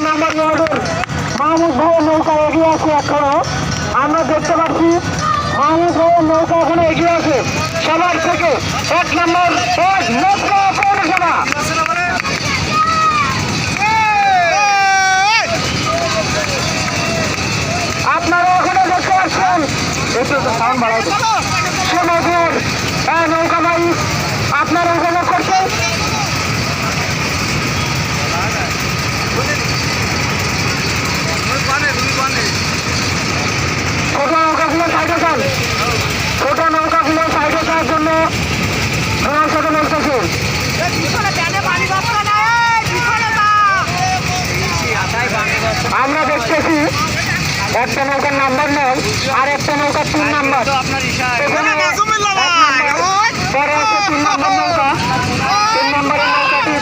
নম্বর ওয়ার্ডের মাহমুদ ভাইয়ের নৌকা এগিয়ে আছে এখনো। আমরা দেখতে পাচ্ছি মাহমুদ ভাইয়ের নৌকা এখনো এগিয়ে আছে সবার থেকে। 1 নম্বর নৌকা পৌরসভা। আপনারা ওখানে দেখতে পাচ্ছেন সে মধুর নৌকা ভাই আপনারা উপভোগ করছেন। ছোট নৌকাগুলো সাইডে যান, ছোট নৌকাগুলো সাইডে যাওয়ার জন্য সাথে বলতেছে। আমরা দেখতেছি একটা নৌকার নাম্বার নেই আর একটা নৌকার 3 নাম্বার। পরে আছে 3 নম্বর নৌকা। 3 নম্বরের নৌকাটি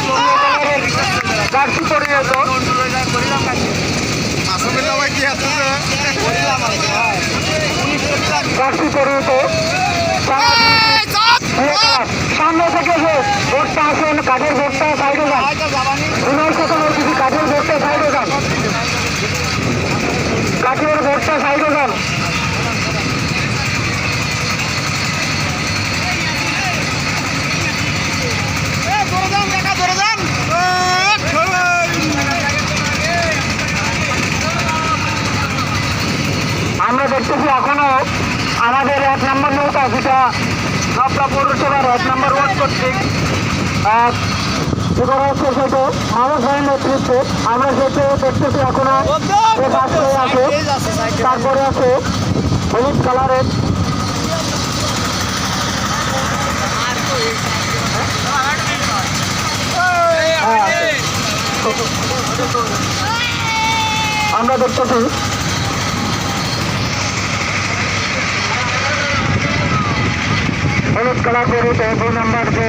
জার্সি পরিণত। জার্সি পরিণত সামনে থেকে যে বোটটা আসেন কাঠের বোটটা সাইডে যান। বিনয় সাথে বলতেছি কাঠের বোটটা সাইডে যান, কাঠের বোটটা সাইডে যান। আমরা দেখতেছি এখনো আমাদের 1 নম্বর নৌকা যেটা নবলা পৌরসভার 1 নম্বর ওয়ার্ড কর্তৃক করা হচ্ছে সেটা মাহমুদ ভাইয়ের নেতৃত্বে। আমরা সেটা দেখতেছি এখনো আছে। তারপরে আছে হলুদ কালারের আমরা দেখতেছি হলুদ কালার বেরিয়েছে 2 নম্বর যে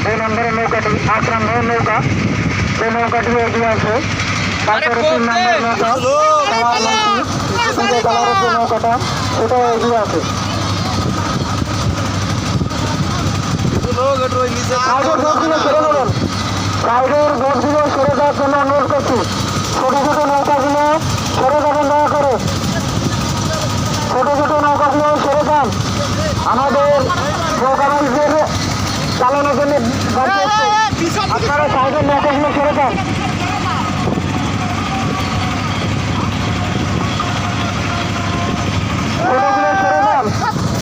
2 নম্বরের নৌকাটি 8 নম্বরের নৌকা, সেই নৌকাটি এগিয়ে আছে। তারপরে 3 নম্বর নৌকা কালারের যে নৌকাটা সেটা এগিয়ে আছে। সাইডের বোটগুলো সরে যাবেন, সাইডের বোটগুলো সরে যাওয়ার জন্য অনুরোধ করছি। ছোট ছোট নৌকাগুলো সরে যাবেন দয়া করে, ছোট ছোট নৌকাগুলো সরে যান। আমাদের নৌকাবাসীদের চালানোর জন্য আপনারা সাইডের নৌকাগুলো সরে যান।